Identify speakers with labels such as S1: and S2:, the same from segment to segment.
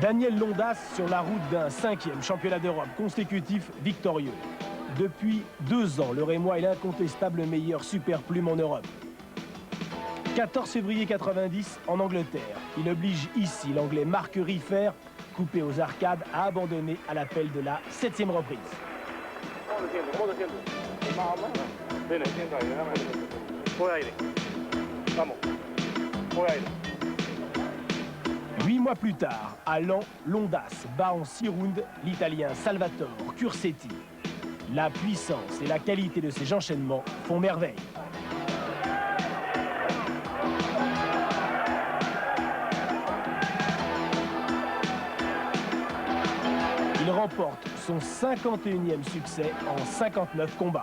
S1: Daniel Londas sur la route d'un 5e championnat d'Europe consécutif victorieux. Depuis 2 ans, le Rémois est l'incontestable meilleur super plume en Europe. 14 février 90 en Angleterre. Il oblige ici l'anglais Mark Riffer, coupé aux arcades, à abandonner à l'appel de la 7e reprise. 8 mois plus tard, à Laon, Londas bat en 6 rounds l'Italien Salvatore Cursetti. La puissance et la qualité de ses enchaînements font merveille. Il remporte son 51e succès en 59 combats.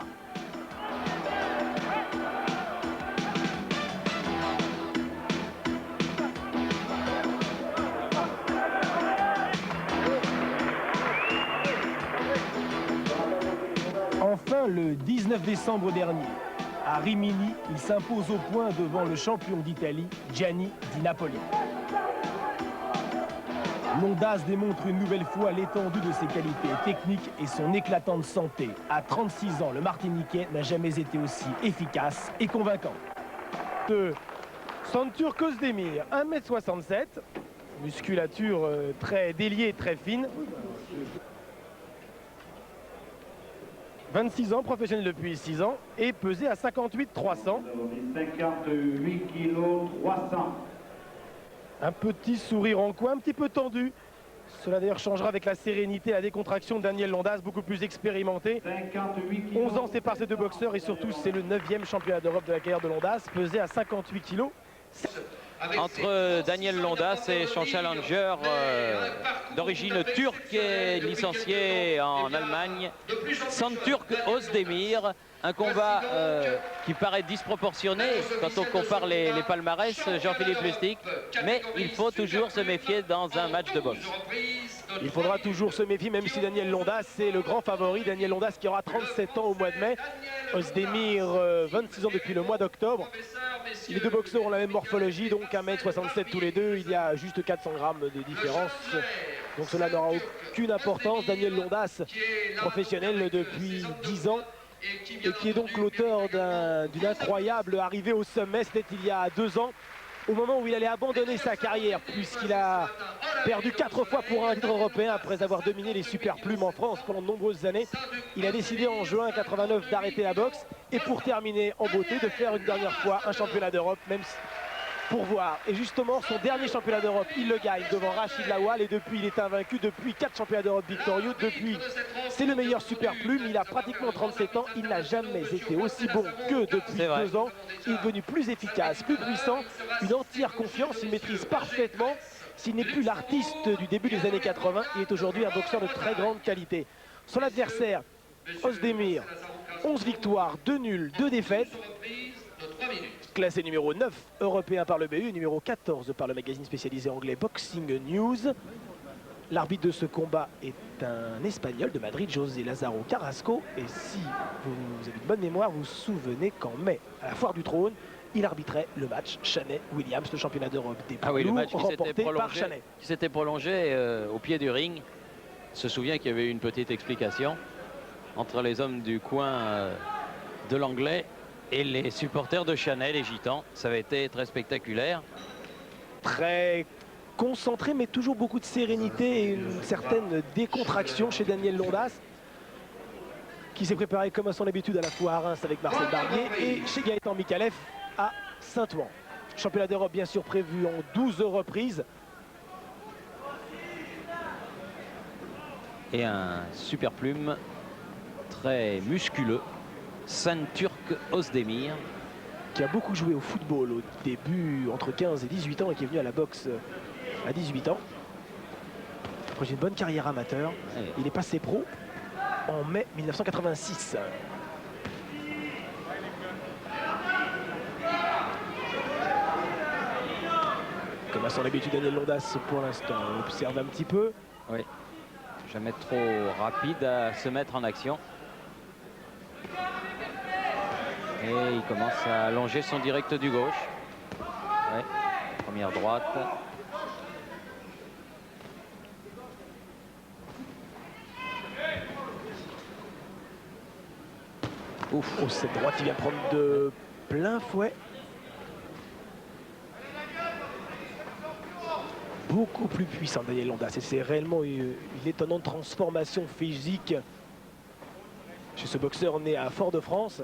S1: Enfin, le 19 décembre dernier, à Rimini, il s'impose au point devant le champion d'Italie, Gianni Di Napoli. Londas démontre une nouvelle fois l'étendue de ses qualités techniques et son éclatante santé. À 36 ans, le Martiniquais n'a jamais été aussi efficace et convaincant. Şentürk Özdemir, 1,67 m, musculature très déliée, très fine. 26 ans, professionnel depuis 6 ans, et pesé à 58 300.
S2: 58 kg 300.
S1: Un petit sourire en coin, un petit peu tendu. Cela d'ailleurs changera avec la sérénité, la décontraction de Daniel Londas, beaucoup plus expérimenté. 11 ans séparent ces deux boxeurs et surtout c'est le 9e championnat d'Europe de la carrière de Londas, pesé à 58 kg.
S3: Entre Daniel Londas et son challenger d'origine turque et licencié en Allemagne, Şentürk Özdemir. Un combat qui paraît disproportionné quand on compare les palmarès, Jean-Philippe Lustig, mais il faut toujours se méfier dans un match de boxe.
S1: Il faudra toujours se méfier, même si Daniel Londas c'est le grand favori. Daniel Londas qui aura 37 ans au mois de mai. Özdemir, 26 ans depuis le mois d'octobre. Les deux boxeurs ont la même morphologie, donc 1,67 m tous les deux. Il y a juste 400 grammes de différence. Donc cela n'aura aucune importance. Daniel Londas, professionnel depuis 10 ans. Et qui est donc l'auteur d'une incroyable arrivée au sommet. C'était il y a 2 ans, au moment où il allait abandonner sa carrière, puisqu'il a perdu 4 fois pour un titre européen après avoir dominé les super plumes en France pendant de nombreuses années. Il a décidé en juin 89 d'arrêter la boxe et pour terminer en beauté de faire une dernière fois un championnat d'Europe, même si, pour voir. Et justement, son dernier championnat d'Europe, il le gagne devant Rachid Lawal et depuis, il est invaincu depuis 4 championnats d'Europe victorieux. Depuis, c'est le meilleur super plume. Il a pratiquement 37 ans. Il n'a jamais été aussi bon que depuis 2 ans. Il est devenu plus efficace, plus puissant, une entière confiance. Il maîtrise parfaitement. S'il n'est plus l'artiste du début des années 80, il est aujourd'hui un boxeur de très grande qualité. Son adversaire, Özdemir, 11 victoires, 2 nuls, 2 défaites. Classé numéro 9 européen par le BU, numéro 14 par le magazine spécialisé anglais Boxing News. L'arbitre de ce combat est un Espagnol de Madrid, José Lázaro Carrasco. Et si vous avez une bonne mémoire, vous vous souvenez qu'en mai, à la Foire du Trône, il arbitrait le match Chaney-Williams, le championnat d'Europe des poids lourds, remporté par Chaney.
S3: Qui s'était prolongé au pied du ring. On se souvient qu'il y avait eu une petite explication entre les hommes du coin de l'anglais et les supporters de Chanel, les gitans. Ça avait été très spectaculaire.
S1: Très concentré, mais toujours beaucoup de sérénité et une certaine décontraction chez Daniel Londas, qui s'est préparé comme à son habitude à la fois à Reims avec Marcel Barbier et chez Gaëtan Mikalev à Saint-Ouen. Championnat d'Europe bien sûr prévu en 12 reprises.
S3: Et un super plume très musculeux, Şentürk Özdemir,
S1: qui a beaucoup joué au football au début, entre 15 et 18 ans, et qui est venu à la boxe à 18 ans. Après une bonne carrière amateur, il est passé pro en mai 1986. Comme à son habitude, Daniel Londas pour l'instant observe un petit peu.
S3: Oui, jamais trop rapide à se mettre en action. Et il commence à allonger son direct du gauche. Ouais. Première droite.
S1: Ouf, oh, cette droite qui vient prendre de plein fouet. Beaucoup plus puissant Daniel Londas. C'est réellement une étonnante transformation physique chez ce boxeur né à Fort-de-France.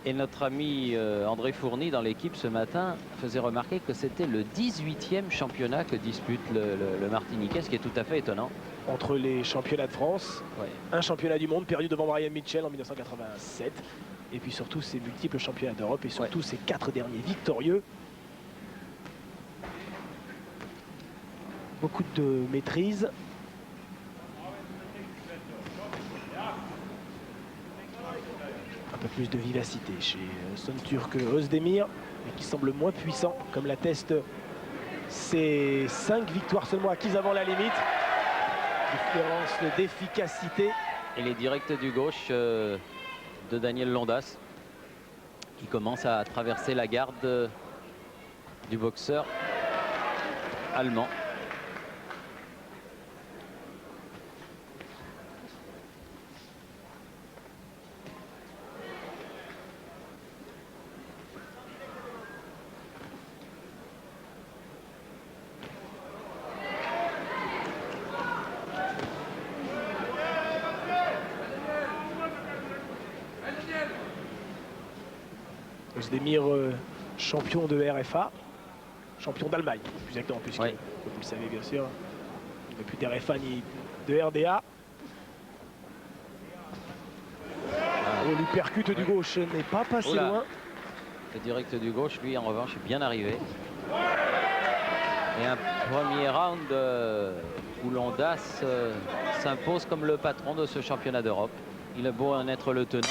S3: Et notre ami André Fourny dans l'équipe ce matin faisait remarquer que c'était le 18e championnat que dispute le Martiniquais, ce qui est tout à fait étonnant.
S1: Entre les championnats de France,
S3: Ouais.
S1: un championnat du monde perdu devant Brian Mitchell en 1987, et puis surtout ses multiples championnats d'Europe et surtout ses 4 derniers victorieux. Beaucoup de maîtrise. Un peu plus de vivacité chez Son Turk Özdemir, mais qui semble moins puissant, comme l'attestent ses 5 victoires seulement acquises avant la limite. Différence d'efficacité.
S3: Et les directs du gauche de Daniel Londas, qui commence à traverser la garde du boxeur allemand.
S1: Özdemir, champion de RFA, champion d'Allemagne, plus exactement, puisque,
S3: oui,
S1: comme vous le savez bien sûr, il n'y a plus d'RFA ni de RDA. Oh, l'hypercute du gauche n'est pas passé
S3: Oula.
S1: loin.
S3: Le direct du gauche, lui, en revanche, est bien arrivé. Et un premier round où Londas s'impose comme le patron de ce championnat d'Europe. Il a beau en être le tenant.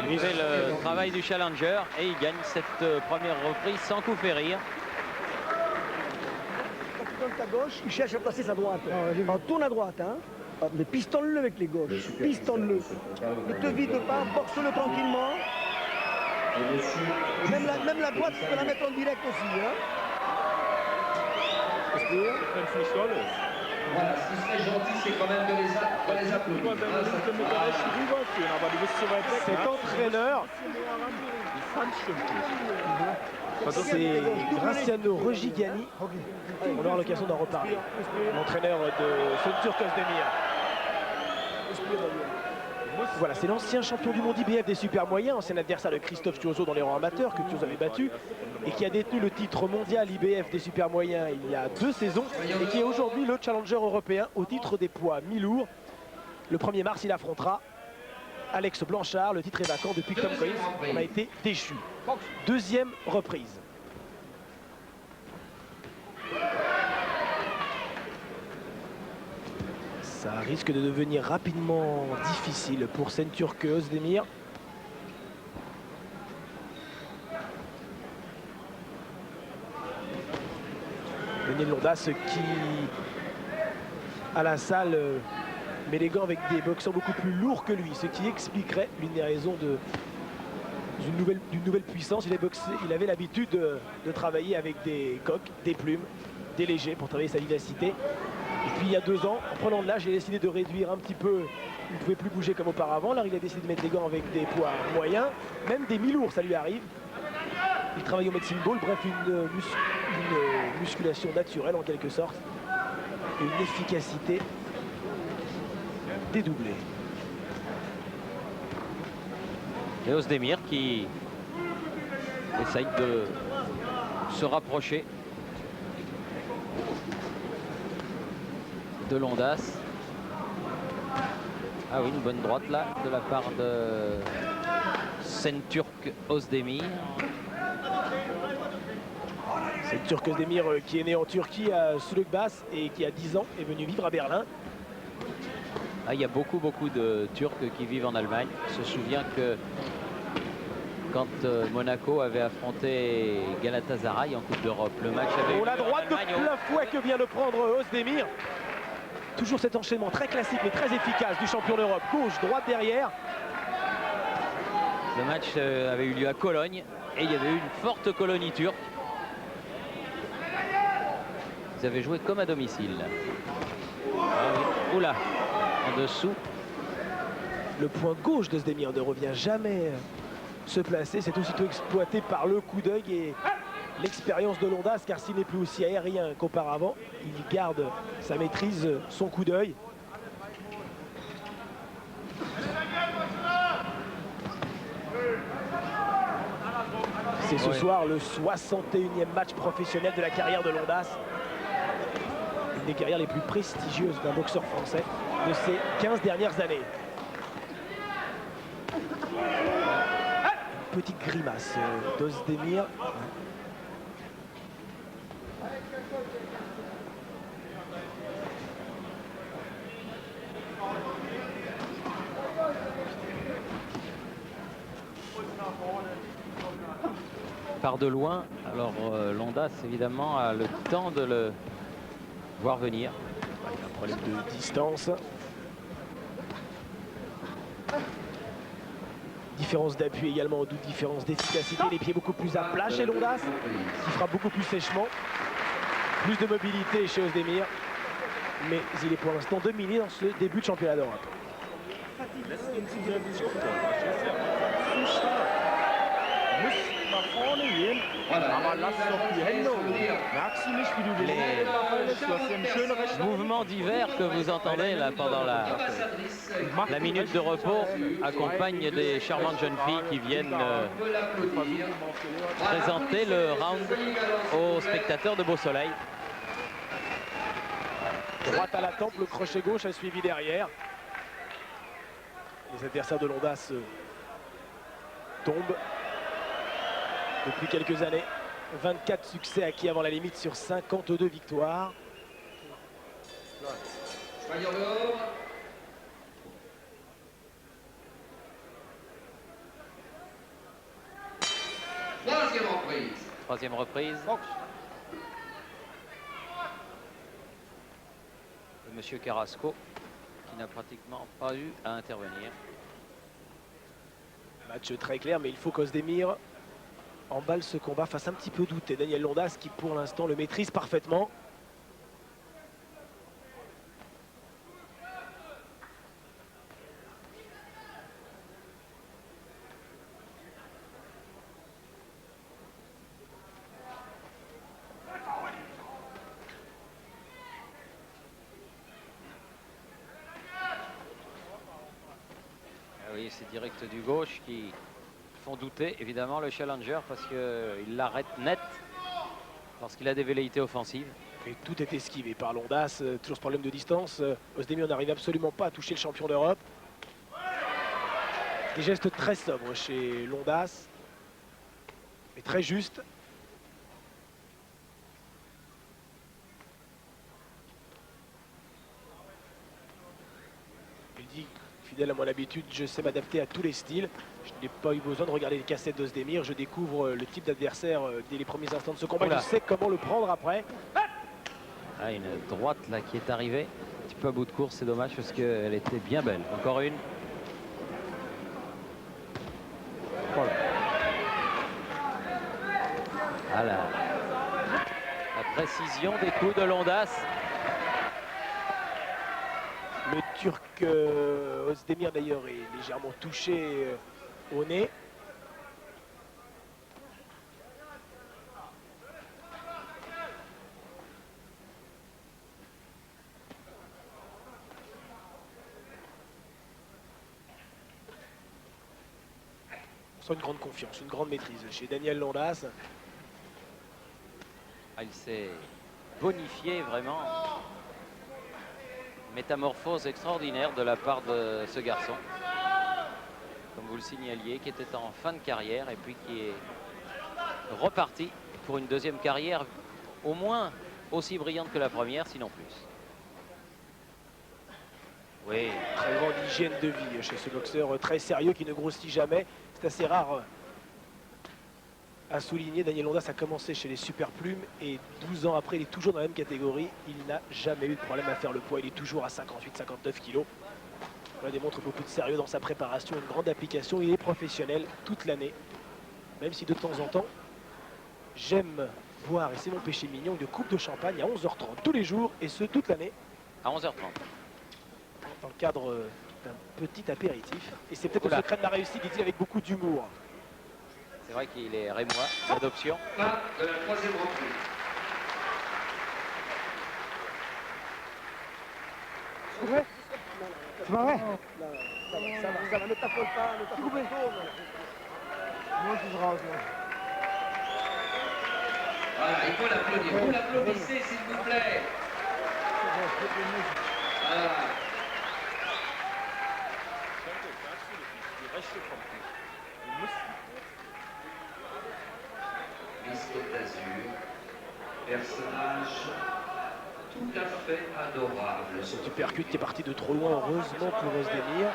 S3: Il fait le travail du challenger et il gagne cette première reprise sans coup férir.
S4: Quand tu donnes ta gauche, il cherche à placer sa droite. On tourne à droite, hein. Mais pistonne-le avec les gauches. Pistonne-le. Ne te vide pas, boxe-le tranquillement. Même la droite, tu peux la mettre en direct aussi, hein.
S5: Voilà, ce qui serait gentil, c'est quand même de les applaudir.
S1: Cet entraîneur, c'est Graciano Reggiani. On aura l'occasion d'en reparler. L'entraîneur de Son Turk Özdemir. Voilà, c'est l'ancien champion du monde IBF des super moyens, ancien adversaire de Christophe Thiozo dans les rangs amateurs, que Thiozo avait battu, et qui a détenu le titre mondial IBF des super moyens il y a 2 saisons, et qui est aujourd'hui le challenger européen au titre des poids mi-lourds. Le 1er mars, il affrontera Alex Blanchard. Le titre est vacant depuis que Tom Collins en a été déchu. 2e reprise. Ça risque de devenir rapidement difficile pour Son Turk Özdemir. Daniel Londas qui, à la salle, met les gants avec des boxeurs beaucoup plus lourds que lui, ce qui expliquerait l'une des raisons d'une nouvelle puissance. Il avait l'habitude de travailler avec des coques, des plumes, des légers pour travailler sa vivacité. Et puis il y a 2 ans, en prenant de l'âge, il a décidé de réduire un petit peu. Il ne pouvait plus bouger comme auparavant. Alors il a décidé de mettre les gants avec des poids moyens, même des mi-lourds, ça lui arrive. Il travaille au medicine ball, bref, une musculation naturelle en quelque sorte. Et une efficacité dédoublée.
S3: Et Özdemir qui essaye de se rapprocher de Londas. Ah oui, une bonne droite là de la part de Son Turk Özdemir.
S1: Son Turk Özdemir qui est né en Turquie à Sulukbas et qui à 10 ans est venu vivre à Berlin.
S3: Ah, il y a beaucoup de Turcs qui vivent en Allemagne. On se souvient que quand Monaco avait affronté Galatasaray en Coupe d'Europe, le match avait
S1: Oh, la droite de
S3: Allemagne,
S1: plein fouet que vient de prendre Özdemir. Toujours cet enchaînement très classique mais très efficace du champion d'Europe. Gauche, droite derrière.
S3: Le match avait eu lieu à Cologne et il y avait eu une forte colonie turque. Ils avaient joué comme à domicile. Ah oui. Oula, en dessous.
S1: Le point gauche d'Özdemir ne revient jamais se placer. C'est aussitôt exploité par le coup d'œil et l'expérience de Londas, car s'il n'est plus aussi aérien qu'auparavant, il garde sa maîtrise, son coup d'œil. C'est ce soir le 61e match professionnel de la carrière de Londas. Une des carrières les plus prestigieuses d'un boxeur français de ces 15 dernières années. Une petite grimace d'Özdemir.
S3: Part de loin, alors Londas évidemment a le temps de le voir venir.
S1: Un problème de distance. Différence d'appui également, d'où différence d'efficacité. Les pieds beaucoup plus à plat chez Londas, qui frappe beaucoup plus sèchement. Plus de mobilité chez Özdemir. Mais il est pour l'instant dominé dans ce début de championnat d'Europe.
S3: Les mouvements divers que vous entendez là pendant la minute de repos accompagnent des charmantes jeunes filles qui viennent présenter le round aux spectateurs de Beau Soleil.
S1: Droite à la tempe, le crochet gauche a suivi derrière. Les adversaires de Londas tombent depuis quelques années. 24 succès acquis avant la limite sur 52 victoires.
S3: Troisième reprise. Le monsieur Carrasco qui n'a pratiquement pas eu à intervenir.
S1: Match très clair, mais il faut qu'Özdemir emballe ce combat, fasse un petit peu douter Daniel Londas, qui pour l'instant le maîtrise parfaitement.
S3: Ah oui, c'est direct du gauche qui font douter évidemment le challenger parce qu'il l'arrête net lorsqu'il a des velléités offensives.
S1: Et tout est esquivé par Londas, toujours ce problème de distance. Özdemir n'arrive absolument pas à toucher le champion d'Europe. Des gestes très sobres chez Londas, mais très justes. Il dit, fidèle à mon habitude, je sais m'adapter à tous les styles. Je n'ai pas eu besoin de regarder les cassettes d'Özdemir. Je découvre le type d'adversaire dès les premiers instants de ce combat.
S3: Oula.
S1: Je sais comment le prendre après.
S3: Ah, une droite là qui est arrivée. Un petit peu à bout de course, c'est dommage parce qu'elle était bien belle. Encore une. Voilà. Voilà. La précision des coups de Londas.
S1: Le Turc Özdemir d'ailleurs est légèrement touché au nez. On sent une grande confiance, une grande maîtrise chez Daniel Londas.
S3: Ah, il s'est bonifié vraiment. Métamorphose extraordinaire de la part de ce garçon, comme vous le signaliez, qui était en fin de carrière et puis qui est reparti pour une deuxième carrière au moins aussi brillante que la première, sinon plus. Oui,
S1: Très grande hygiène de vie chez ce boxeur très sérieux qui ne grossit jamais. C'est assez rare à souligner. Daniel Londas a commencé chez les super plumes et 12 ans après, il est toujours dans la même catégorie. Il n'a jamais eu de problème à faire le poids. Il est toujours à 58-59 kilos. Cela démontre beaucoup de sérieux dans sa préparation, une grande application. Il est professionnel toute l'année, même si de temps en temps, j'aime boire, et c'est mon péché mignon, une coupe de champagne à 11h30 tous les jours, et ce toute l'année,
S3: à 11h30.
S1: dans le cadre C'est un petit apéritif. Et c'est peut-être le secret de la réussite, dit-il avec beaucoup d'humour.
S3: C'est vrai qu'il est rémois d'adoption.
S5: Fin de la troisième reprise.
S4: C'est vrai? C'est pas vrai? Ça va, ne t'affole pas, ne t'affole pas. Moi, je rase, moi.
S5: Voilà, il faut l'applaudir. Vous l'applaudissez, s'il vous plaît. Voilà. Miss Côte d'Azur, personnage tout à fait adorable.
S1: Ce uppercut qui est parti de trop loin, heureusement pour Özdemir.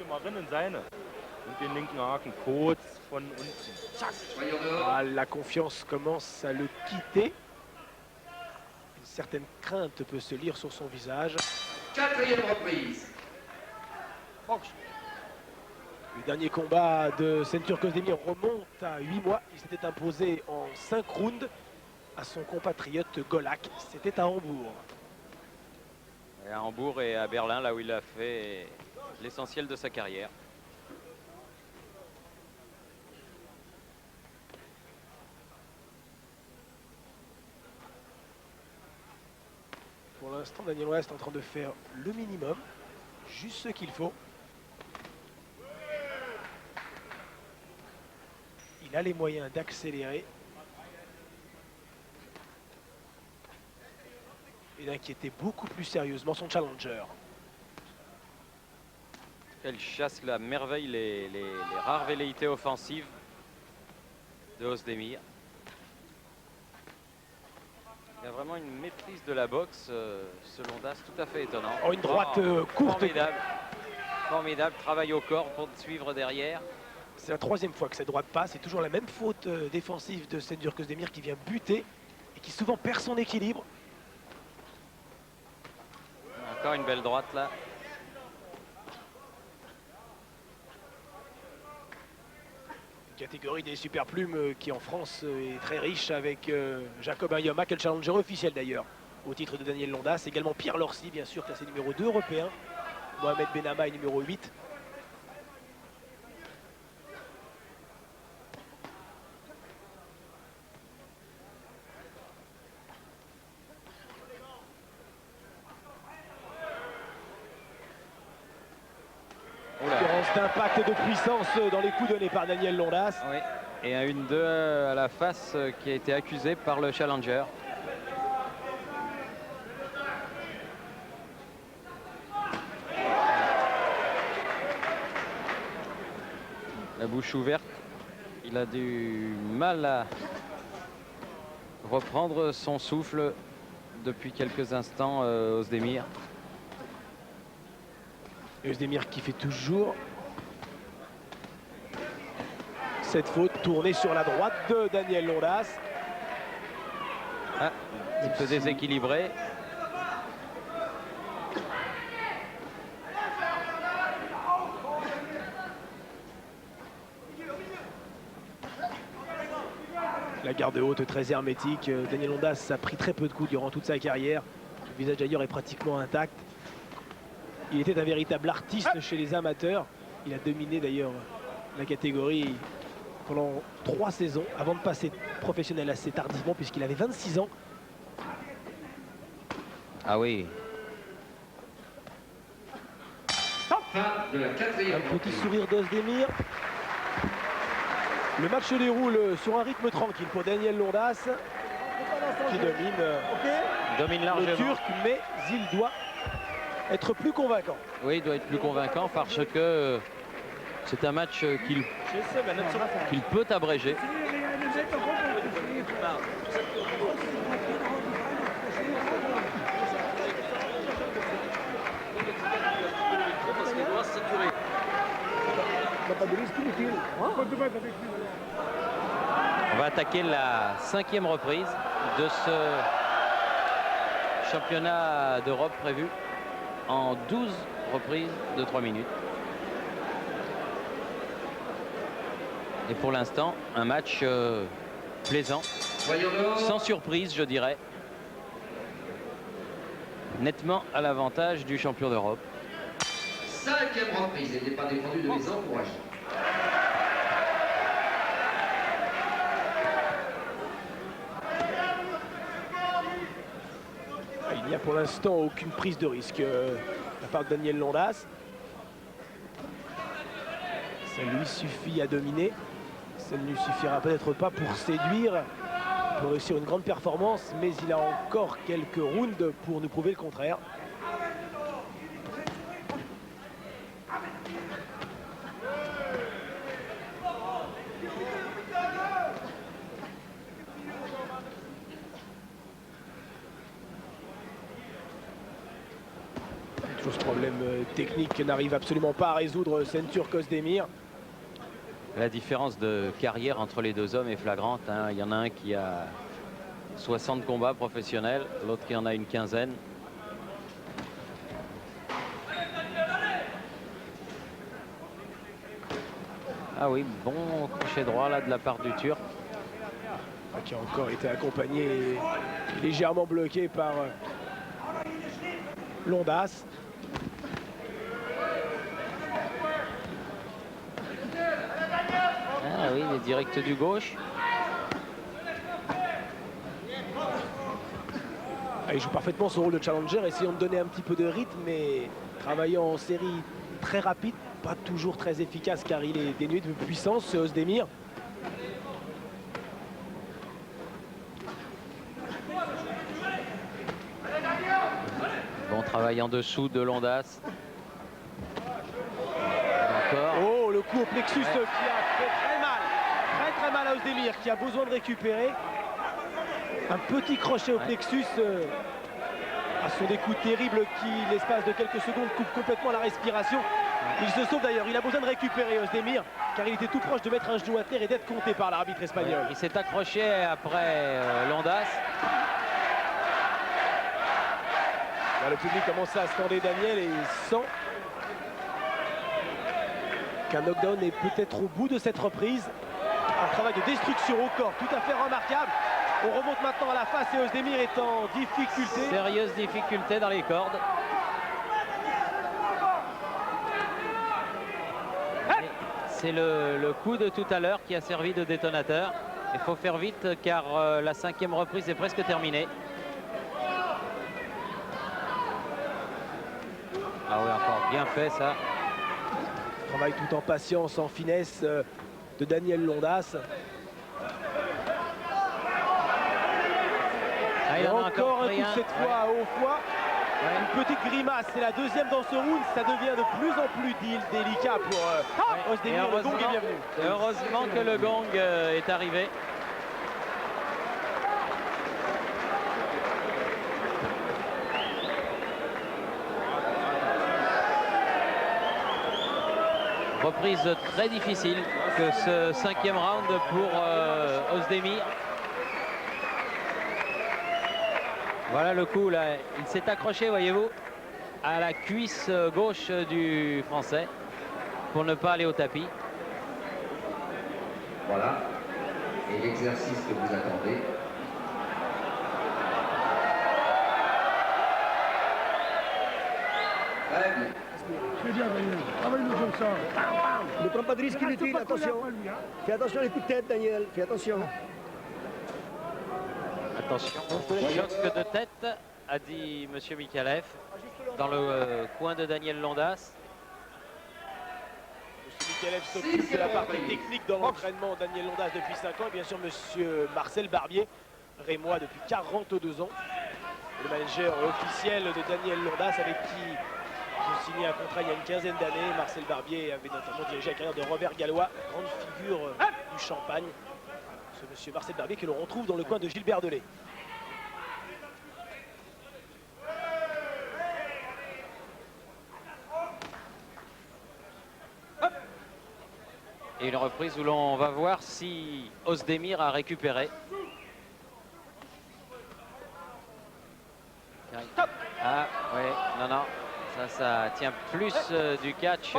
S6: Mal rinnen seine und den linken Haken kurz von unten.
S5: Voyons dehors.
S1: Ah, la confiance commence à le quitter. Une certaine crainte peut se lire sur son visage.
S5: Quatrième reprise.
S1: Le dernier combat de Şentürk Özdemir remonte à 8 mois. Il s'était imposé en 5 rounds à son compatriote Golak. C'était à Hambourg.
S3: Et à Hambourg et à Berlin, là où il a fait l'essentiel de sa carrière.
S1: Pour l'instant, Daniel Londas est en train de faire le minimum, juste ce qu'il faut. Il a les moyens d'accélérer et d'inquiéter beaucoup plus sérieusement son challenger.
S3: Elle chasse la merveille les rares velléités offensives de Özdemir. Il a vraiment une maîtrise de la boxe, ce Londas, tout à fait étonnant.
S1: Oh, une droite courte.
S3: Formidable. Formidable, travail au corps pour suivre derrière.
S1: C'est la 3e fois que cette droite passe. C'est toujours la même faute défensive de Şentürk Özdemir qui vient buter et qui souvent perd son équilibre.
S3: Encore une belle droite là.
S1: Catégorie des super plumes qui en France est très riche avec Jacob Ayoma, qui est le challenger officiel d'ailleurs au titre de Daniel Londas. Également Pierre Lorcy, bien sûr, classé numéro 2 européen. Mohamed Benama est numéro 8. Différence d'impact et de puissance dans les coups donnés par Daniel Londas.
S3: Oui. Et un 1-2 à la face qui a été accusé par le challenger. La bouche ouverte. Il a du mal à reprendre son souffle depuis quelques instants, Özdemir.
S1: Özdemir qui fait toujours cette faute tournée sur la droite de Daniel Londas.
S3: Ah, il peut déséquilibrer.
S1: La garde haute très hermétique. Daniel Londas a pris très peu de coups durant toute sa carrière. Le visage d'ailleurs est pratiquement intact. Il était un véritable artiste chez les amateurs. Il a dominé d'ailleurs la catégorie pendant 3 saisons avant de passer professionnel assez tardivement puisqu'il avait 26 ans.
S3: Ah oui.
S5: Fin de la quatrième
S1: Un petit
S5: reprise.
S1: sourire d'Özdemir. Le match se déroule sur un rythme tranquille pour Daniel Londas qui
S3: Domine
S1: le
S3: largement.
S1: Turc, mais il doit être plus convaincant.
S3: Oui, il doit être plus convaincant parce que c'est un match qu'il peut abréger. On va attaquer la 5e reprise de ce championnat d'Europe prévu en 12 reprises de 3 minutes. Et pour l'instant, un match plaisant, sans surprise, je dirais. Nettement à l'avantage du champion d'Europe.
S5: 5e reprise, il n'est pas défendu de les encourager.
S1: Il n'y a pour l'instant aucune prise de risque de la part de Daniel Londas. Ça lui suffit à dominer. Ça ne lui suffira peut-être pas pour séduire, pour réussir une grande performance, mais il a encore quelques rounds pour nous prouver le contraire. Toujours ce problème technique que n'arrive absolument pas à résoudre Şentürk Özdemir.
S3: La différence de carrière entre les deux hommes est flagrante, hein. Il y en a un qui a 60 combats professionnels, l'autre qui en a une quinzaine. Ah oui, bon crochet droit là de la part du Turc.
S1: Qui a encore été accompagné et légèrement bloqué par Londas.
S3: Ah oui, les directs du gauche.
S1: Il joue parfaitement son rôle de challenger, essayant de donner un petit peu de rythme, mais travaillant en série très rapide, pas toujours très efficace car il est dénué de puissance, ce Özdemir.
S3: Bon travail en dessous de Londas. Encore.
S1: Oh, le coup au plexus qui a fait très mal à Özdemir, qui a besoin de récupérer. Un petit crochet au plexus à son des coups terribles qui, l'espace de quelques secondes, coupe complètement la respiration. Il se sauve d'ailleurs, il a besoin de récupérer Özdemir, car il était tout proche de mettre un genou à terre et d'être compté par l'arbitre espagnol.
S3: Ouais, il s'est accroché après Londas.
S1: Là, le public commence à scander Daniel et il sent qu'un knockdown est peut-être au bout de cette reprise. Un travail de destruction au corps tout à fait remarquable. On remonte maintenant à la face et Özdemir est en difficulté.
S3: Sérieuse difficulté dans les cordes. C'est le coup de tout à l'heure qui a servi de détonateur. Il faut faire vite car la 5e reprise est presque terminée. Ah oui, encore bien fait ça.
S1: Travail tout en patience, en finesse de Daniel Londas.
S3: Ah,
S1: et encore un
S3: pris
S1: coup cette fois à haut foie. Une petite grimace, c'est la deuxième dans ce round. Ça devient de plus en plus délicat pour Özdemir. Le gong est bienvenu.
S3: Heureusement que le gong est arrivé. Reprise très difficile que ce 5e round pour Özdemir. Voilà le coup là, il s'est accroché, voyez-vous, à la cuisse gauche du Français pour ne pas aller au tapis.
S5: Voilà. Et l'exercice que vous attendez. Très bien.
S4: C'est bien, Daniel. Travaille-nous comme ça. Ne prends pas de risque inutile, attention. Fais attention les coups de tête, Daniel. Fais attention.
S3: Attention, choc de tête, a dit M. Mikalev, dans le coin de Daniel Londas.
S1: M. Mikalev s'occupe de la partie technique dans l'entraînement Daniel Londas depuis 5 ans. Et bien sûr, M. Marcel Barbier, rémois depuis 42 ans. Le manager officiel de Daniel Londas avec qui ils ont signé un contrat il y a une quinzaine d'années. Marcel Barbier avait notamment dirigé la carrière de Robert Gallois, grande figure du Champagne. Ce monsieur Marcel Barbier que l'on retrouve dans le coin de Gilbert Delay.
S3: Et une reprise où l'on va voir si Özdemir a récupéré. Ah oui, non, ça tient plus du catch.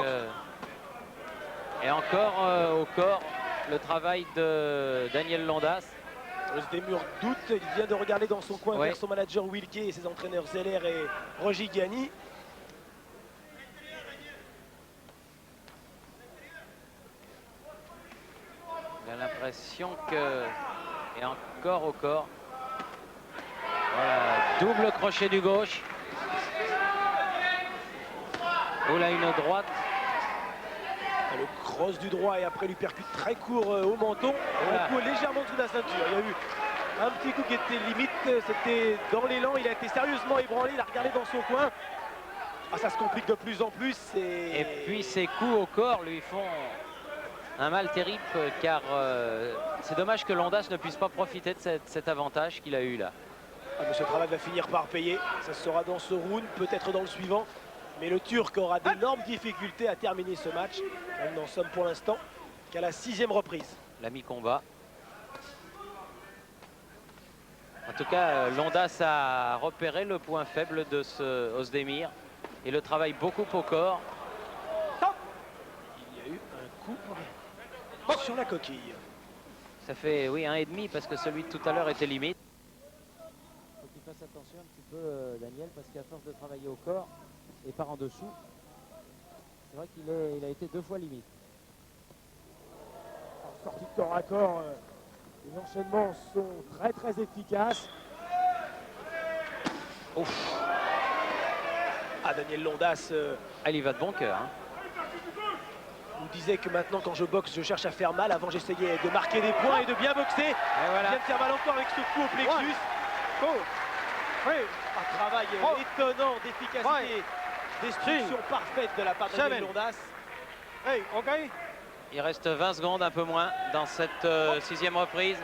S3: Et encore au corps, le travail de Daniel Londas.
S1: Ozdemir doute, il vient de regarder dans son coin
S3: Ouais.
S1: vers son manager Wilke et ses entraîneurs Zeller et Roger Gani.
S3: Il a l'impression que... Et encore au corps. Voilà, double crochet du gauche. Oh là, une droite.
S1: Le cross du droit et après l'uppercut très court au menton.
S3: Voilà.
S1: Un coup légèrement en dessous de la ceinture. Il y a eu un petit coup qui était limite. C'était dans l'élan. Il a été sérieusement ébranlé. Il a regardé dans son coin. Ah, ça se complique de plus en plus.
S3: Et puis ces coups au corps lui font un mal terrible car c'est dommage que Londas ne puisse pas profiter de cet avantage qu'il a eu là.
S1: Ah, mais ce travail va finir par payer. Ça sera dans ce round, peut-être dans le suivant. Mais le Turc aura d'énormes difficultés à terminer ce match. Nous n'en sommes pour l'instant qu'à la 6e reprise.
S3: La mi-combat. En tout cas, Londas a repéré le point faible de ce Ozdemir et le travaille beaucoup au corps.
S1: Il y a eu un coup sur la coquille.
S3: Ça fait, oui, 1,5 parce que celui de tout à l'heure était limite. Il faut qu'il fasse attention un petit peu, Daniel, parce qu'à force de travailler au corps et par en dessous, c'est vrai qu'il a été 2 fois limite.
S1: En sortie de corps à corps, les enchaînements sont très très efficaces.
S3: Ouf.
S1: Ah, Daniel Londas
S3: Ah, il y va de bon cœur. Hein.
S1: nous disait que maintenant quand je boxe, je cherche à faire mal. Avant, j'essayais de marquer des points et de bien boxer.
S3: Et
S1: Il
S3: voilà.
S1: vient de faire mal encore avec ce coup au plexus. Un travail étonnant d'efficacité, destruction parfaite de la part de Daniel Londas.
S3: Il reste 20 secondes, un peu moins, dans cette 6e reprise.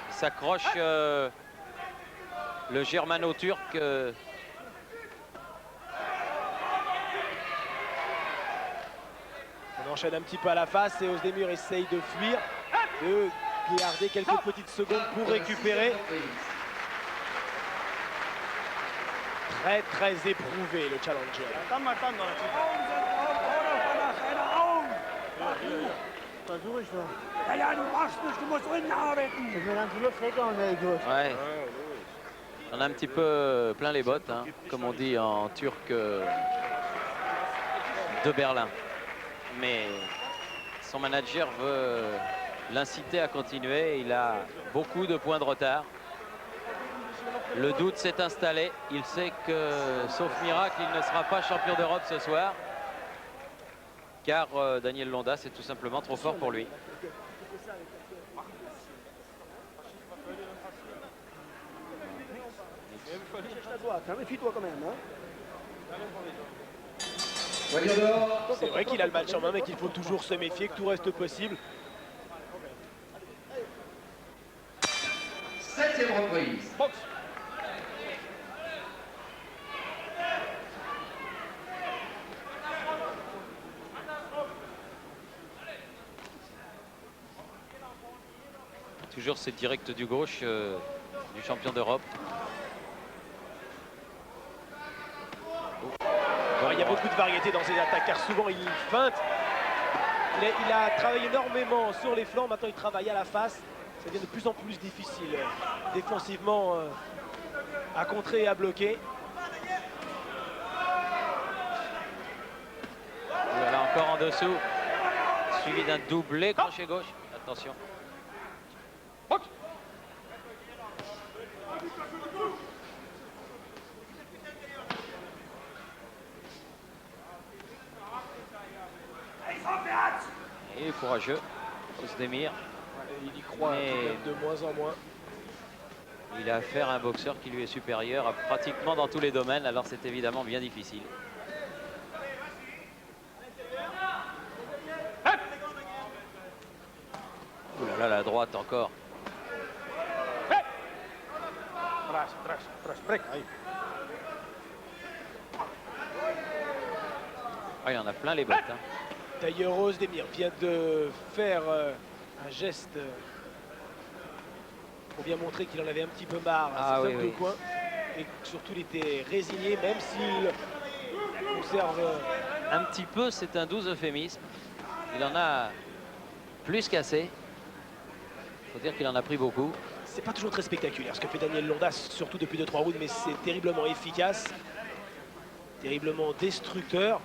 S3: Il s'accroche le germano-turc.
S1: On enchaîne un petit peu à la face et Ozdemir essaye de fuir, de garder quelques petites secondes pour récupérer. Très très éprouvé le challenger.
S3: Ouais. On a un petit peu plein les bottes, hein, comme on dit en turc de Berlin. Mais son manager veut l'inciter à continuer. Il a beaucoup de points de retard. Le doute s'est installé. Il sait que, sauf miracle, il ne sera pas champion d'Europe ce soir. Car Daniel Londas est tout simplement trop fort pour lui.
S4: Méfie-toi quand même.
S1: C'est vrai qu'il a le match en main mais qu'il faut toujours se méfier, que tout reste possible.
S5: 7e reprise.
S3: Toujours ces directs du gauche du champion d'Europe.
S1: Il y a beaucoup de variété dans ses attaques car souvent il feinte. Il a travaillé énormément sur les flancs, maintenant il travaille à la face. Ça devient de plus en plus difficile défensivement à contrer et à bloquer.
S3: Voilà, encore en dessous, suivi d'un doublé crochet gauche. Attention. Et il est courageux, Ozdemir.
S1: Il y croit de moins en moins.
S3: Il a affaire à un boxeur qui lui est supérieur pratiquement dans tous les domaines, alors c'est évidemment bien difficile. Ouh là là, la droite encore. Ah, il en a plein les bottes. Hein.
S1: D'ailleurs, Ozdemir vient de faire un geste pour bien montrer qu'il en avait un petit peu marre à ses hommes de coin. Et surtout, il était résigné, même s'il conserve...
S3: Un petit peu, c'est un doux euphémisme. Il en a plus qu'assez. Faut dire qu'il en a pris beaucoup.
S1: C'est pas toujours très spectaculaire ce que fait Daniel Londas, surtout depuis 2-3 rounds, mais c'est terriblement efficace, terriblement destructeur.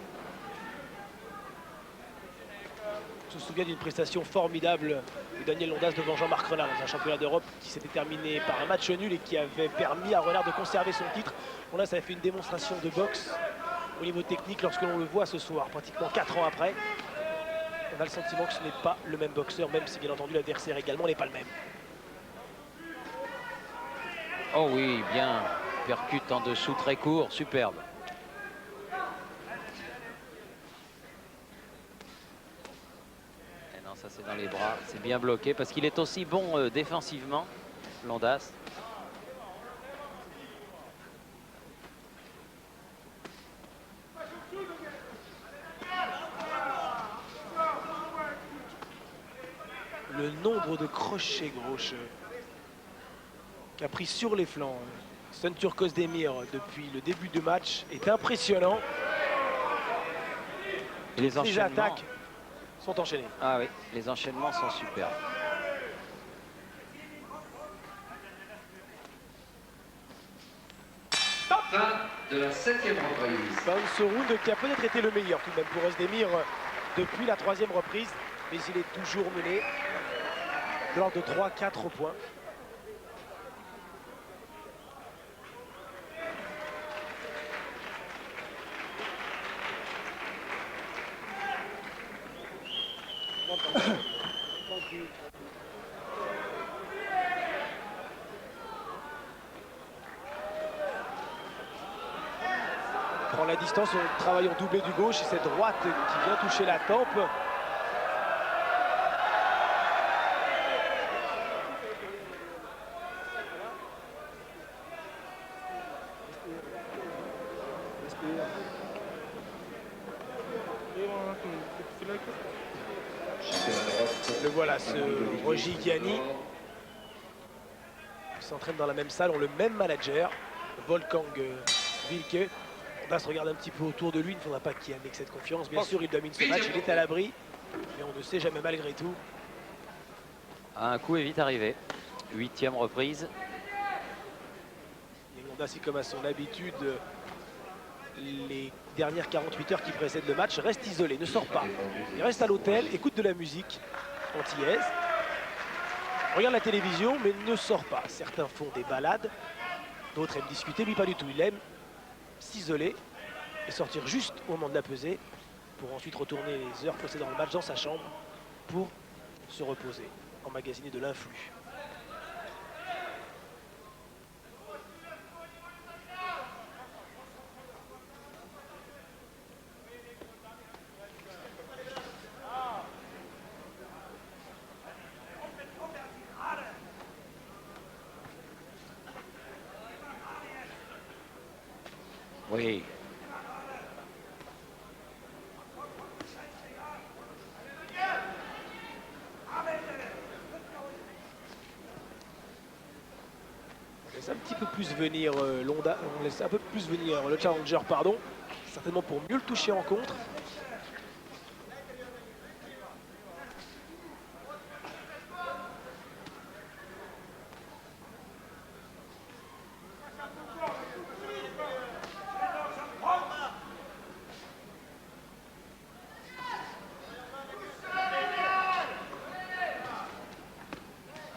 S1: Je me souviens d'une prestation formidable de Daniel Londas devant Jean-Marc Renard dans un championnat d'Europe qui s'était terminé par un match nul et qui avait permis à Renard de conserver son titre. Londas avait fait une démonstration de boxe au niveau technique lorsque l'on le voit ce soir, pratiquement 4 ans après. On a le sentiment que ce n'est pas le même boxeur, même si bien entendu l'adversaire également n'est pas le même.
S3: Oh oui, bien. Percute en dessous, très court, superbe. Et non, ça c'est dans les bras, c'est bien bloqué parce qu'il est aussi bon défensivement, Londas.
S1: Le nombre de crochets gauche qu'a pris sur les flancs Şentürk Özdemir depuis le début du match est impressionnant.
S3: Et les
S1: Les
S3: enchaînements
S1: attaques sont enchaînées.
S3: Ah oui, les enchaînements sont superbes.
S5: Fin de la 7e reprise.
S1: Ce round qui a peut-être été le meilleur tout de même pour Özdemir depuis la 3e reprise, mais il est toujours mené de l'ordre de 3-4 points. Prend la distance, on travaille en doublé du gauche et cette droite qui vient toucher la tempe. Le voilà, ce Roger Gianni qui s'entraîne dans la même salle, ont le même manager, Wolfgang Wilke. On va se regarder un petit peu autour de lui, il ne faudra pas qu'il y ait un excès de confiance. Bien sûr, il domine ce match, il est à l'abri, mais on ne sait jamais malgré tout.
S3: Un coup est vite arrivé. 8e reprise.
S1: Londas, comme à son habitude, les dernières 48 heures qui précèdent le match, reste isolé, ne sort pas. Il reste à l'hôtel, écoute de la musique antillaise, regarde la télévision, mais ne sort pas. Certains font des balades, d'autres aiment discuter, lui pas du tout. Il aime s'isoler et sortir juste au moment de la pesée pour ensuite retourner les heures précédant le match dans sa chambre pour se reposer, emmagasiner de l'influx.
S3: Oui.
S1: On laisse un petit peu plus venir Londas, on laisse un peu plus venir le challenger, pardon, certainement pour mieux le toucher en contre.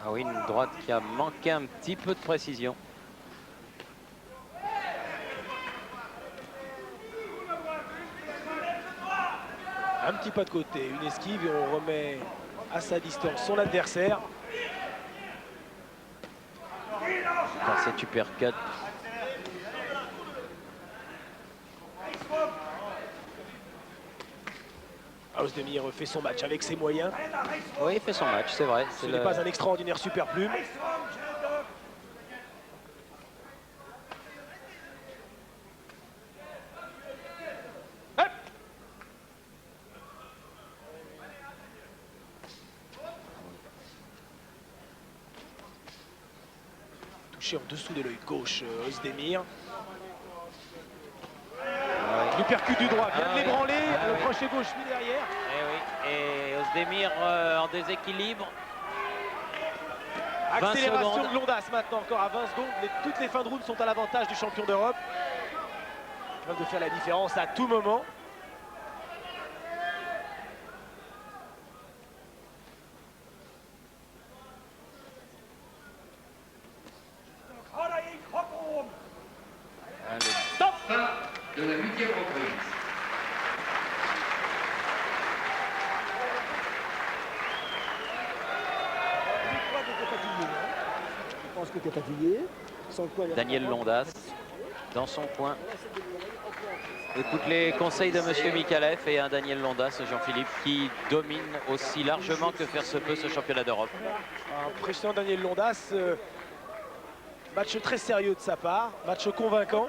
S3: Ah oui, une droite qui a manqué un petit peu de précision.
S1: Un petit pas de côté, une esquive et on remet à sa distance son adversaire.
S3: Dans cet uppercut.
S1: Özdemir fait son match avec ses moyens.
S3: Oui, il fait son match, c'est vrai.
S1: Ce n'est pas un extraordinaire super plume. Hop. Touché en dessous de l'œil gauche, Özdemir. L'uppercut du droit vient de l'ébranler, le crochet gauche mis derrière.
S3: Et oui, et Özdemir en déséquilibre. 20
S1: Accélération
S3: secondes.
S1: de Londas maintenant, encore à 20 secondes. Toutes les fins de route sont à l'avantage du champion d'Europe. Ils peuvent de faire la différence à tout moment.
S3: Top.
S5: Fin de la 8e reprise.
S4: Je pense que tu es fatigué.
S3: Daniel Londas dans son coin. Écoute les conseils de Monsieur Mikalev et un Daniel Londas, Jean-Philippe, qui domine aussi largement que faire se peut ce championnat d'Europe.
S1: Impressionnant Daniel Londas. Match très sérieux de sa part, match convaincant.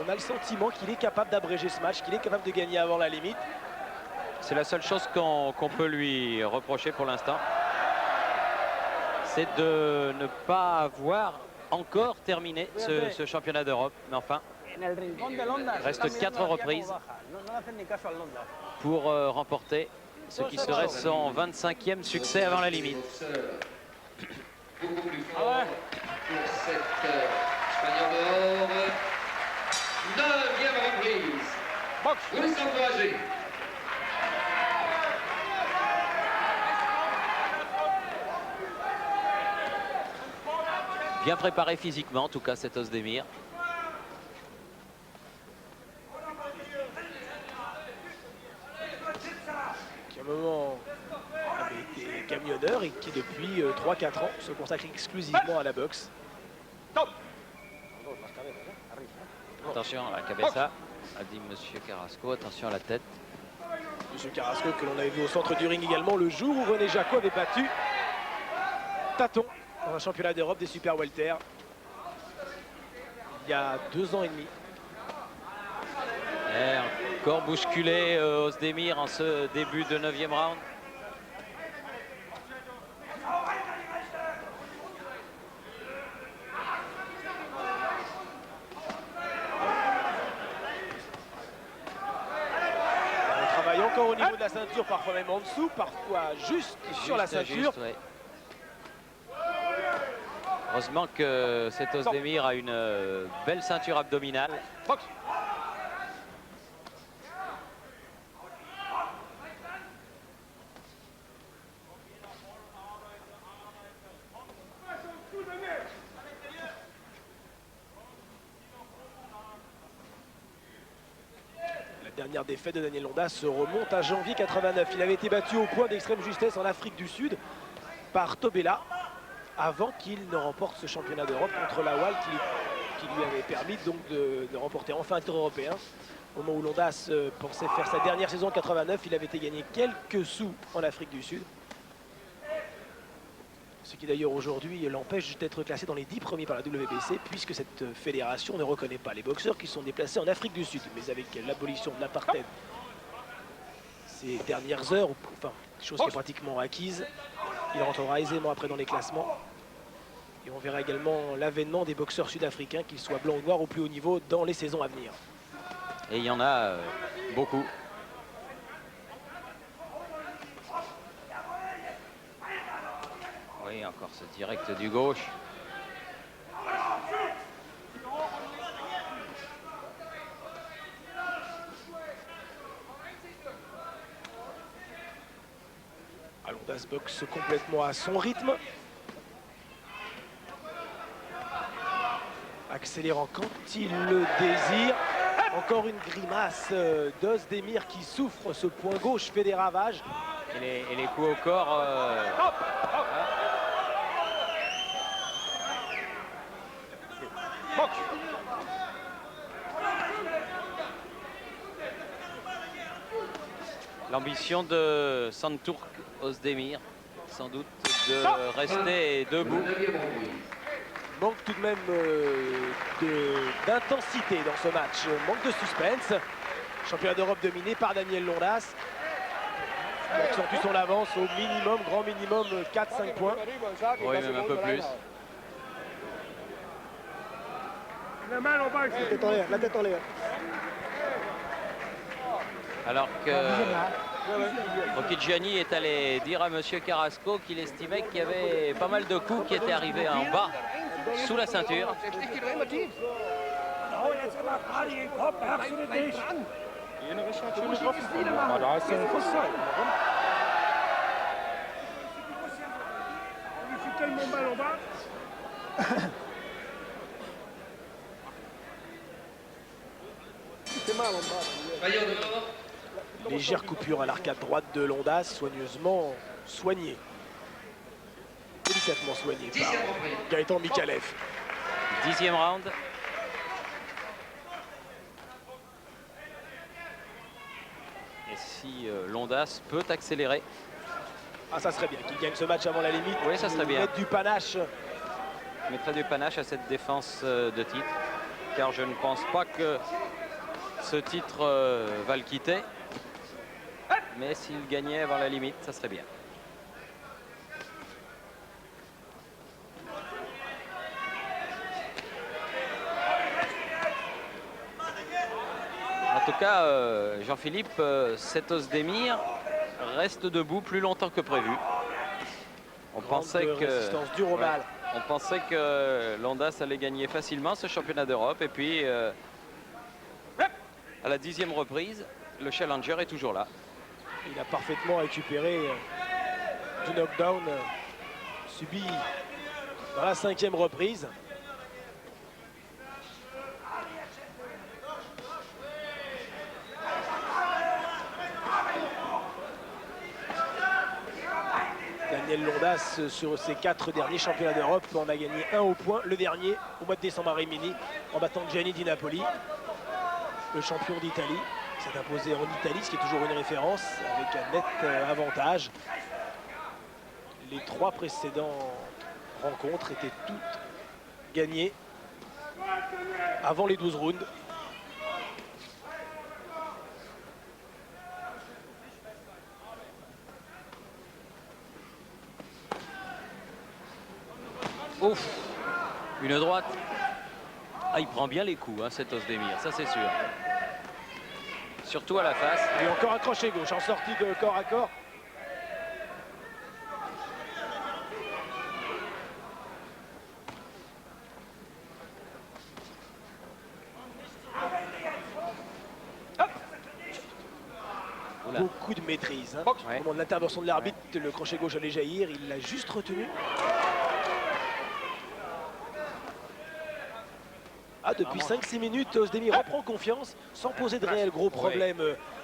S1: On a le sentiment qu'il est capable d'abréger ce match, qu'il est capable de gagner avant la limite.
S3: C'est la seule chose qu'on peut lui reprocher pour l'instant. C'est de ne pas avoir encore terminé ce championnat d'Europe. Mais enfin, il reste 4 reprises pour remporter ce qui serait son 25e succès avant la limite.
S5: Beaucoup plus fort pour cette Espagnol d'or. 9e reprise. Vous les encouragez.
S3: Bien préparé physiquement, en tout cas, cet Ozdemir.
S1: Qui à un moment avait été camionneur et qui depuis 3-4 ans se consacre exclusivement à la boxe.
S3: Attention à la cabeza, a dit Monsieur Carrasco. Attention à la tête.
S1: Monsieur Carrasco que l'on avait vu au centre du ring également le jour où René Jacot avait battu Taton dans un championnat d'Europe des super welter il y a 2 ans et demi.
S3: Et encore bousculé Ozdemir en ce début de 9e round.
S1: On travaille encore au niveau de la ceinture, parfois même en dessous, parfois juste sur la ceinture.
S3: Juste, ouais. Heureusement que cet Ozdemir a une belle ceinture abdominale.
S1: La dernière défaite de Daniel Londas se remonte à janvier 89. Il avait été battu au point d'extrême justesse en Afrique du Sud par Tobela avant qu'il ne remporte ce championnat d'Europe contre Lawal qui lui avait permis donc de remporter enfin un titre européen. Au moment où Londas pensait faire sa dernière saison en 89, il avait été gagné quelques sous en Afrique du Sud. Ce qui d'ailleurs aujourd'hui l'empêche d'être classé dans les 10 premiers par la WBC puisque cette fédération ne reconnaît pas les boxeurs qui sont déplacés en Afrique du Sud. Mais avec l'abolition de l'apartheid ces dernières heures, enfin chose qui est pratiquement acquise, il rentrera aisément après dans les classements. Et on verra également l'avènement des boxeurs sud-africains, qu'ils soient blancs ou noirs au plus haut niveau, dans les saisons à venir.
S3: Et il y en a beaucoup. Oui, encore ce direct du gauche.
S1: Londas boxe complètement à son rythme. Accélérant quand il le désire. Encore une grimace d'Ozdemir qui souffre. Ce point gauche fait des ravages.
S3: Et les coups au corps. L'ambition de Santurk Ozdemir, sans doute, de rester debout.
S1: Manque tout de même d'intensité dans ce match. Manque de suspense. Championnat d'Europe dominé par Daniel Londas. Il accentue son avance au minimum, grand minimum 4-5 points.
S3: Oui, même un peu plus.
S4: La tête en l'air.
S3: Alors que Rocchigiani est allé dire à Monsieur Carrasco qu'il estimait qu'il y avait pas mal de coups qui étaient arrivés en bas, sous la ceinture.
S6: Jenrich hat schön getroffen. Aber da ist ein Fuß.
S1: Légère coupure à l'arcade droite de Londas, soigneusement soignée. Délicatement soignée par Gaëtan Mikalev.
S3: 10e round. Et si Londas peut accélérer.
S1: Ah, ça serait bien qu'il gagne ce match avant la limite.
S3: Oui, ça serait bien.
S1: Mettre du panache.
S3: Mettrait du panache à cette défense de titre. Car je ne pense pas que ce titre va le quitter. Mais s'il gagnait avant la limite, ça serait bien. En tout cas, Jean-Philippe, cet Ozdemir reste debout plus longtemps que prévu. On pensait que Londas allait gagner facilement ce championnat d'Europe. Et puis, à la 10e reprise, le challenger est toujours là.
S1: Il a parfaitement récupéré du knockdown subi dans la 5e reprise. Daniel Londas, sur ses 4 derniers championnats d'Europe, en a gagné 1 au point. Le dernier au mois de décembre à Rimini, en battant Gianni Di Napoli, le champion d'Italie. S'est imposé en Italie, ce qui est toujours une référence, avec un net avantage. Les 3 précédentes rencontres étaient toutes gagnées avant les 12 rounds.
S3: Ouf, une droite. Ah, il prend bien les coups, hein, cet Ozdemir, ça c'est sûr. Surtout à la face.
S1: Et encore un crochet gauche en sortie de corps à corps. Beaucoup de maîtrise. Hein.
S3: Ouais.
S1: Au moment de l'intervention de l'arbitre, le crochet gauche allait jaillir. Il l'a juste retenu. Ah, depuis 5-6 minutes, Ozdemir reprend confiance sans poser de réels gros problèmes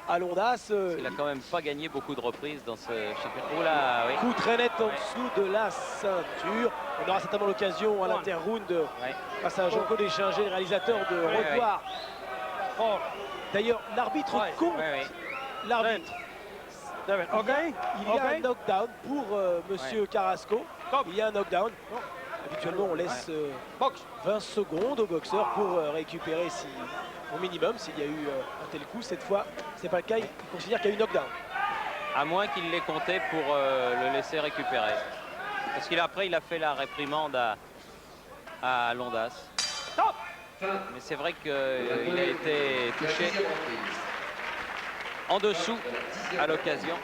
S1: à Londas.
S3: Il n'a quand même pas gagné beaucoup de reprises dans ce championnat. Oula, oui.
S1: Coup très net en dessous de la ceinture. On aura certainement l'occasion à l'inter-round face à Jean-Claude Échinger, le réalisateur, de revoir. D'ailleurs, l'arbitre compte. L'arbitre. Il y a un knockdown pour Monsieur Carrasco. Il y a un knockdown. Habituellement, on laisse 20 secondes au boxeur pour récupérer au minimum s'il y a eu un tel coup. Cette fois, c'est pas le cas. Il considère qu'il y a eu knockdown.
S3: À moins qu'il l'ait compté pour le laisser récupérer. Parce qu'après, il a fait la réprimande à Londas. Mais c'est vrai qu'il a été touché en dessous à l'occasion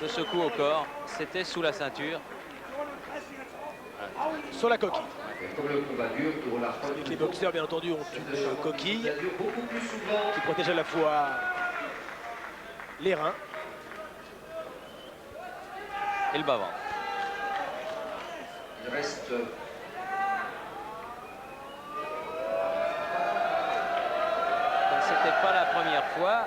S3: de ce coup au corps. C'était sous la ceinture.
S1: Sur la coquille. Les boxeurs, bien entendu, ont une coquille qui protège à la fois les reins
S3: et le bas-ventre.
S5: Il reste...
S3: C'était pas la première fois.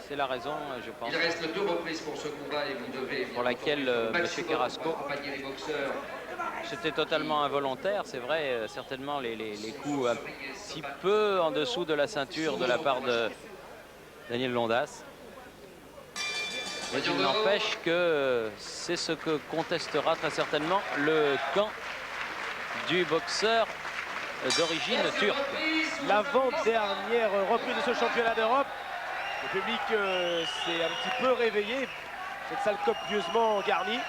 S3: C'est la raison, je pense,
S5: Il reste 2 reprises pour ce combat et vous devez...
S3: pour laquelle M. Carrasco...
S5: accompagner les boxeurs.
S3: C'était totalement involontaire, c'est vrai, certainement les coups un petit peu en dessous de la ceinture de la part de Daniel Londas. Mais il n'empêche que c'est ce que contestera très certainement le camp du boxeur d'origine turque.
S1: L'avant-dernière reprise de ce championnat d'Europe. Le public s'est un petit peu réveillé. Cette salle copieusement garnie.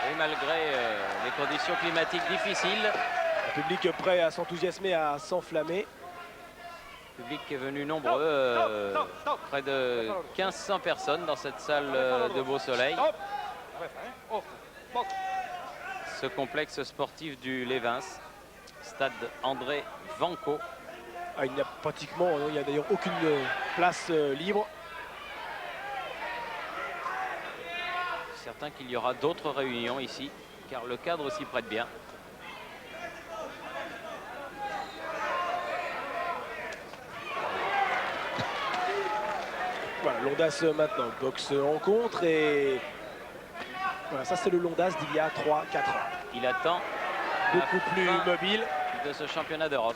S3: Et malgré les conditions climatiques difficiles.
S1: Le public prêt à s'enthousiasmer, à s'enflammer.
S3: Le public est venu nombreux, près de 1500 personnes dans cette salle de Beau Soleil. Ce complexe sportif du Lévins, stade André Vanco.
S1: Ah, il n'y a pratiquement, il n'y a d'ailleurs aucune place libre.
S3: Certain qu'il y aura d'autres réunions ici, car le cadre s'y prête bien.
S1: Voilà, Londas maintenant boxe en contre et voilà, ça c'est le Londas d'il y a 3-4 ans.
S3: Il attend
S1: Beaucoup plus mobile
S3: de ce championnat d'Europe.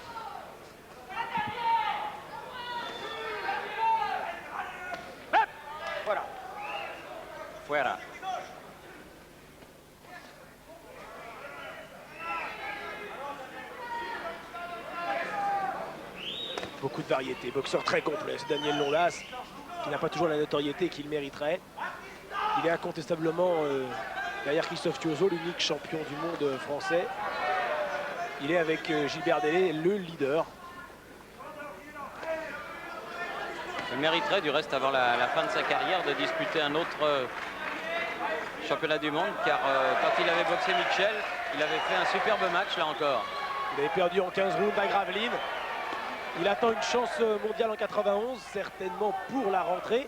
S1: Voilà.
S3: Fuera.
S1: Beaucoup de variétés, boxeur très complet, ce Daniel Londas, qui n'a pas toujours la notoriété qu'il mériterait. Il est incontestablement derrière Christophe Thiozo, l'unique champion du monde français. Il est avec Gilbert Dellé, le leader.
S3: Il mériterait du reste avant la fin de sa carrière de disputer un autre championnat du monde, car quand il avait boxé Mitchell, il avait fait un superbe match là encore.
S1: Il avait perdu en 15 rounds à Gravelines. Il attend une chance mondiale en 91, certainement pour la rentrée.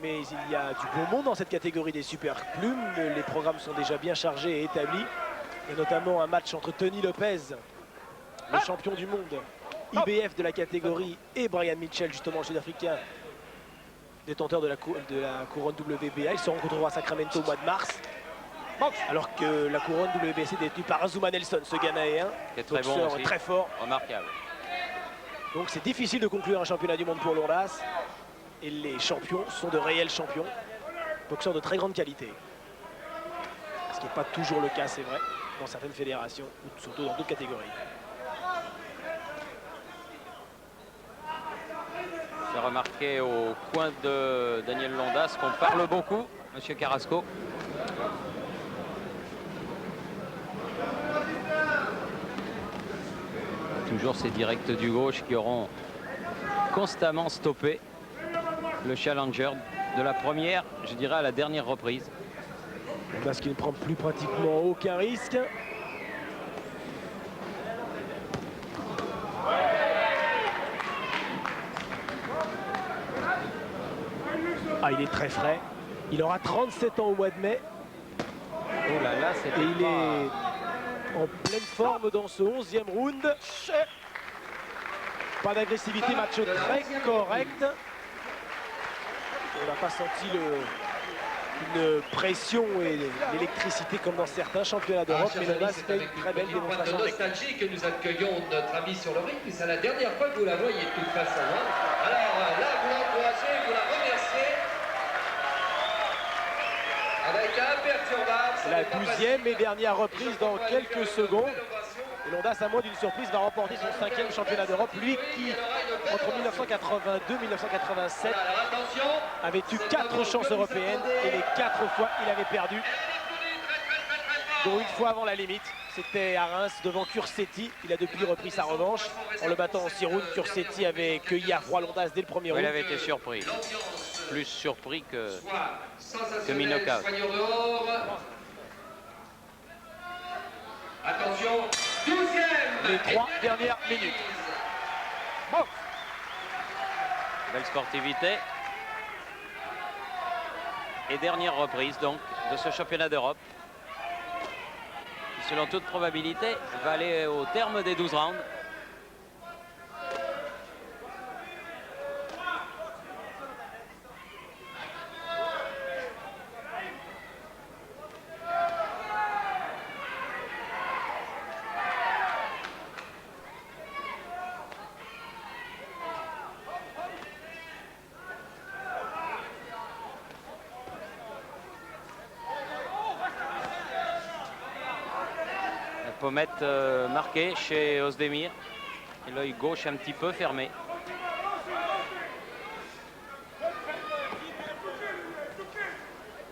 S1: Mais il y a du beau monde dans cette catégorie des super plumes. Les programmes sont déjà bien chargés et établis. Il y a notamment un match entre Tony Lopez, le champion du monde, IBF de la catégorie, et Brian Mitchell, justement le sud-africain, détenteur de la couronne WBA. Ils se rencontreront à Sacramento au mois de mars. Alors que la couronne WBC est détenue par Azuma Nelson, ce Ghanéen,
S3: qui est très bon
S1: boxeur
S3: aussi,
S1: très fort.
S3: remarquable.
S1: Donc c'est difficile de conclure un championnat du monde pour Londas. Et les champions sont de réels champions, boxeurs de très grande qualité. Ce qui n'est pas toujours le cas, c'est vrai, dans certaines fédérations, ou surtout dans d'autres catégories.
S3: J'ai remarqué au coin de Daniel Londas qu'on parle beaucoup, monsieur Carrasco. Toujours ces directs du gauche qui auront constamment stoppé le challenger de la première, je dirais, à la dernière reprise.
S1: Parce qu'il ne prend plus pratiquement aucun risque. Ah, il est très frais. Il aura 37 ans au mois de mai.
S3: Oh là là, c'était
S1: et il est en pleine forme dans ce 11e round. Pas d'agressivité, match très correct. On n'a pas senti une pression et l'électricité comme dans certains championnats d'Europe, mais Londas fait une très belle démonstration.
S5: De nostalgie que nous accueillons notre ami sur le ring, c'est la dernière fois que vous la voyez toute face à moi. Alors là, vous l'encouragez, vous la remerciez. Avec imperturbable.
S1: La 12e et dernière reprise dans quelques secondes. Et Londas, à moins d'une surprise, va remporter son 5e championnat d'Europe. Lui qui, entre 1982 et 1987, avait eu 4 chances européennes et les 4 fois, il avait perdu. Dont une fois avant la limite. C'était à Reims devant Cursetti. Il a depuis repris sa revanche. En le battant en 6 rounds, Cursetti avait cueilli à froid Londas dès le premier round.
S3: Il avait été surpris. Plus surpris que mi-knockout.
S5: Attention, 12e.
S1: Les 3 dernières minutes.
S3: Belle sportivité. Et dernière reprise donc de ce championnat d'Europe. Selon toute probabilité, va aller au terme des 12 rounds. Pommette marquée chez Ozdemir et l'œil gauche un petit peu fermé.
S1: Il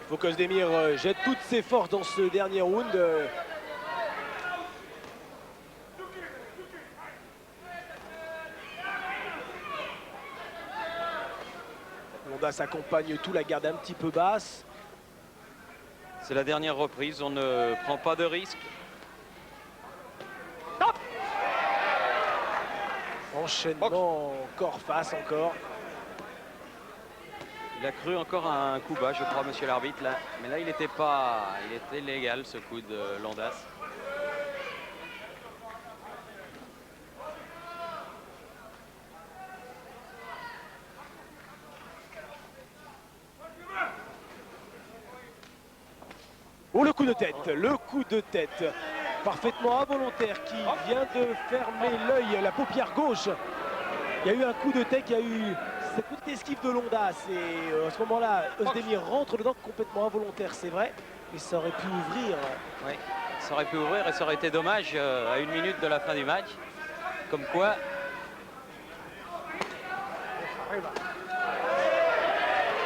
S1: faut qu'Ozdemir jette toutes ses forces dans ce dernier round. Londas accompagne tout, la garde un petit peu basse.
S3: C'est la dernière reprise, on ne prend pas de risque.
S1: Enchaînement, corps face encore.
S3: Il a cru encore à un coup bas, je crois, monsieur l'arbitre, là. Mais là, il était pas... Il était légal, ce coup de Londas.
S1: Oh, le coup de tête, parfaitement involontaire qui vient de fermer l'œil, la paupière gauche. Il y a eu un coup de tête, il y a eu cette petite esquive de Londas et à ce moment-là, Özdemir rentre dedans complètement involontaire, c'est vrai, mais ça aurait pu ouvrir.
S3: Oui, ça aurait pu ouvrir et ça aurait été dommage à 1 minute de la fin du match. Comme quoi...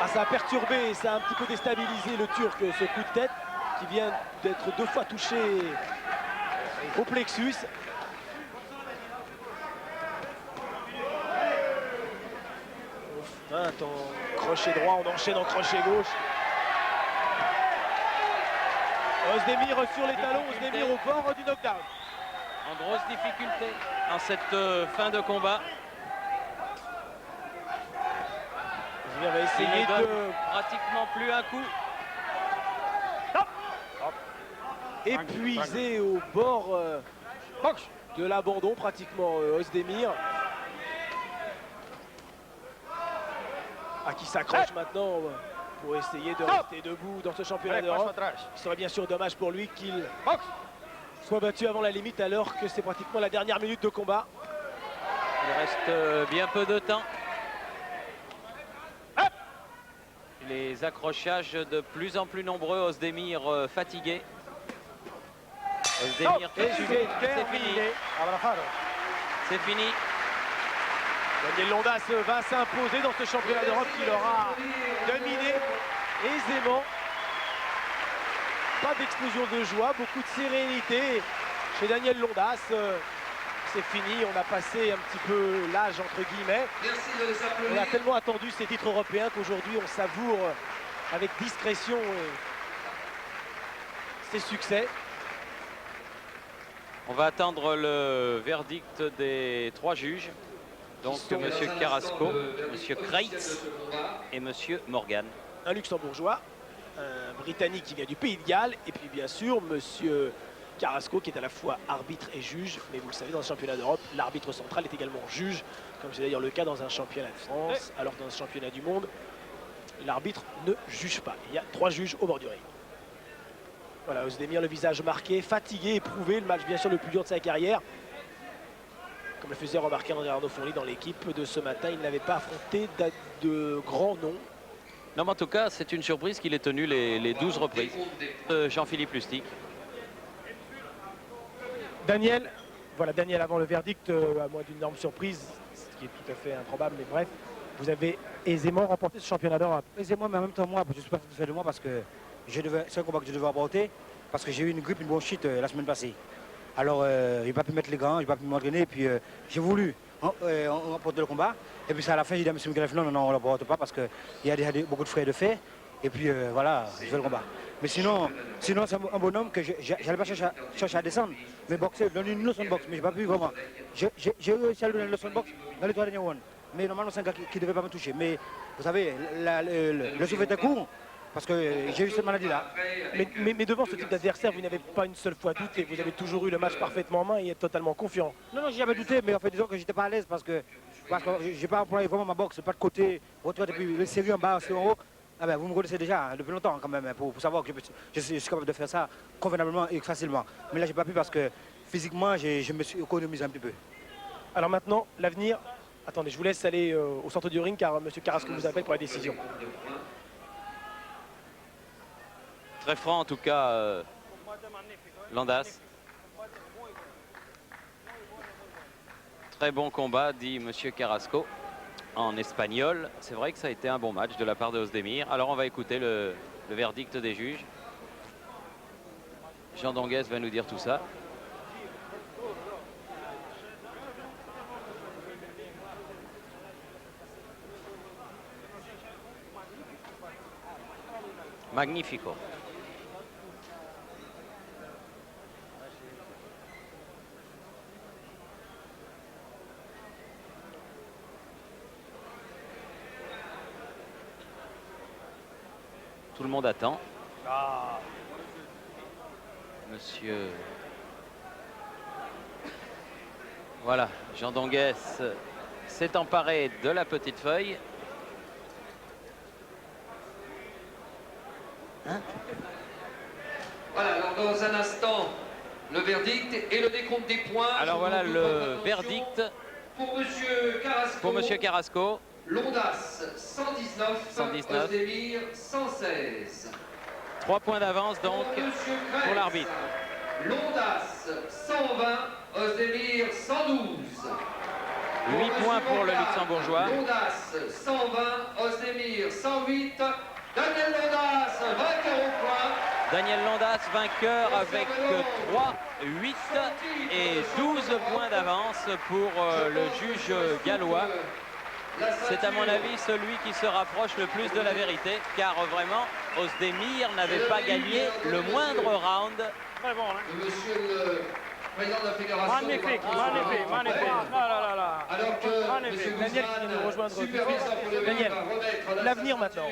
S1: Ah, ça a perturbé, ça a un petit peu déstabilisé le Turc, ce coup de tête qui vient d'être 2 fois touché au plexus. En crochet droit, on enchaîne en crochet gauche. Özdemir sur les talons, Özdemir au bord du knockdown.
S3: En grosse difficulté en cette fin de combat.
S1: Il va essayer de...
S3: pratiquement plus un coup.
S1: Épuisé au bord de l'abandon pratiquement Özdemir. Qui s'accroche maintenant pour essayer de rester debout dans ce championnat d'Europe. Ce serait bien sûr dommage pour lui qu'il soit battu avant la limite alors que c'est pratiquement la dernière minute de combat.
S3: Il reste bien peu de temps. Les accrochages de plus en plus nombreux, Özdemir fatigué. Özdemir c'est fini. C'est fini.
S1: Daniel Londas va s'imposer dans ce championnat d'Europe qu'il aura dominé aisément. Pas d'explosion de joie, beaucoup de sérénité chez Daniel Londas. C'est fini, on a passé un petit peu l'âge entre guillemets. On a tellement attendu ces titres européens qu'aujourd'hui on savoure avec discrétion ses succès.
S3: On va attendre le verdict des 3 juges. Donc M. Carrasco, M. Kreitz et M. Morgan.
S1: Un luxembourgeois, un britannique qui vient du Pays de Galles et puis bien sûr M. Carrasco qui est à la fois arbitre et juge. Mais vous le savez, dans le championnat d'Europe, l'arbitre central est également juge, comme c'est d'ailleurs le cas dans un championnat de France. Alors que dans un championnat du monde, l'arbitre ne juge pas. Il y a 3 juges au bord du ring. Voilà, Özdemir le visage marqué, fatigué, éprouvé, le match bien sûr le plus dur de sa carrière. Comme le faisait remarquer André Arnaud Fonly dans l'équipe de ce matin, il n'avait pas affronté de grands noms.
S3: Non, mais en tout cas, c'est une surprise qu'il ait tenu les 12 reprises. Jean-Philippe Lustig.
S1: Daniel, voilà Daniel avant le verdict, à moins d'une énorme surprise, ce qui est tout à fait improbable, mais bref, vous avez aisément remporté ce championnat d'Europe.
S7: Aisément, mais en même temps, moi, je ne suis pas satisfait de moi parce que c'est un combat que je devais remporter parce que j'ai eu une grippe, une bronchite la semaine passée. Alors, j'ai pas pu mettre les gants, j'ai pas pu m'entraîner, et puis j'ai voulu remporter le combat. Et puis, à la fin, j'ai dit à M. Miguel, non, on ne l'emporte pas parce qu'il y a déjà beaucoup de frais de fait. Et puis, voilà, je fais le combat. Mais sinon c'est un bonhomme que j'allais pas chercher à descendre. Mais boxer, donner une leçon de boxe, mais j'ai pas pu vraiment. J'ai réussi à lui donner une leçon de boxe dans les 3 derniers rounds. Mais normalement, c'est un gars qui ne devait pas me toucher. Mais vous savez, le souffle était court. Parce que j'ai eu cette maladie-là.
S1: Mais devant ce type d'adversaire, vous n'avez pas une seule fois douté. Vous avez toujours eu le match parfaitement en main et êtes totalement confiant.
S7: Non, j'ai jamais douté, mais en fait, disons que j'étais pas à l'aise parce que j'ai pas employé vraiment ma boxe, pas de côté, retraite, et puis le sérieux en bas, c'est en haut. Ah ben, vous me connaissez déjà depuis longtemps quand même, pour savoir que je suis capable de faire ça convenablement et facilement. Mais là, j'ai pas pu parce que physiquement, je me suis économisé un petit peu.
S1: Alors maintenant, l'avenir. Attendez, je vous laisse aller au centre du ring car M. Carrasco vous appelle pour la décision.
S3: Très franc en tout cas, Londas. Très bon combat, dit M. Carrasco en espagnol. C'est vrai que ça a été un bon match de la part de Özdemir. Alors on va écouter le verdict des juges. Jean Donguez va nous dire tout ça. Magnifico. Tout le monde attend. Monsieur... Voilà, Jean Donguès s'est emparé de la petite feuille.
S5: Voilà, alors dans un instant, le verdict et le décompte des points.
S3: Alors voilà le verdict
S5: pour Monsieur Carrasco.
S3: Carrasco.
S5: Londas 119, Özdemir 116.
S3: 3 points d'avance donc pour l'arbitre.
S5: Londas 120, Özdemir 112.
S3: 8 points pour le Luxembourgeois.
S5: Londas 120, Özdemir 108. Daniel Londas, vainqueur au point.
S3: Daniel Londas vainqueur avec 3, 8 et 12 points d'avance pour le juge gallois. C'est à mon avis celui qui se rapproche le plus de la vérité, car vraiment Özdemir n'avait pas gagné le moindre round.
S6: Très bon, hein.
S5: Monsieur le président de la fédération.
S6: Magnifique, magnifique, magnifique. Là, là, là, là.
S5: Alors que
S6: Magnifique.
S1: Daniel qui vient nous rejoindre tout de suite. Daniel, l'avenir maintenant.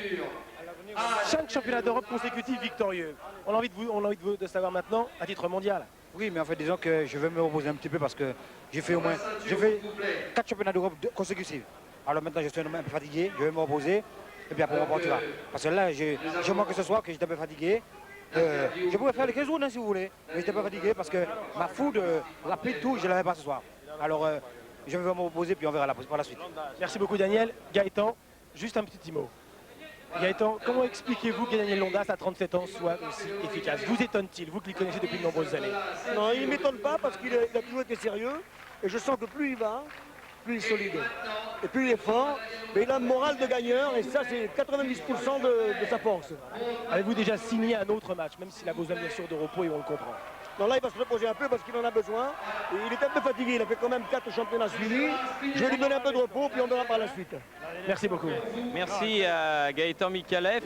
S1: 5 championnats d'Europe consécutifs victorieux. On a envie de savoir maintenant, à titre mondial.
S7: Oui, mais en fait, disons que je vais me reposer un petit peu parce que j'ai fait au moins 4 championnats d'Europe consécutifs. Alors maintenant, je suis un peu fatigué, je vais me reposer et puis après on repartira. Parce que là, je manque ce soir que j'étais un peu fatigué. Je pourrais faire les 15 rounds hein, si vous voulez, mais j'étais un peu fatigué parce que ma food rapide, tout, je ne l'avais pas ce soir. Alors je vais me reposer puis on verra par la suite.
S1: Merci beaucoup Daniel. Gaëtan, juste un petit mot. Gaëtan, comment expliquez-vous que Daniel Londas à 37 ans soit aussi efficace? Vous étonne-t-il, vous qui le connaissez depuis de nombreuses années?
S4: Non, il ne m'étonne pas parce qu'il a toujours été sérieux. Et je sens que plus il va, plus il est solide. Et plus il est fort. Mais il a un moral de gagneur et ça, c'est 90% de sa force.
S1: Avez-vous déjà signé un autre match, même s'il a besoin bien sûr de repos et on le comprend?
S4: Non, là, il va se reposer un peu parce qu'il en a besoin. Et il est un peu fatigué. Il a fait quand même 4 championnats suivis. Je vais lui donner un peu de repos, puis on verra par la suite.
S1: Merci beaucoup.
S3: Merci à Gaëtan Mikalev.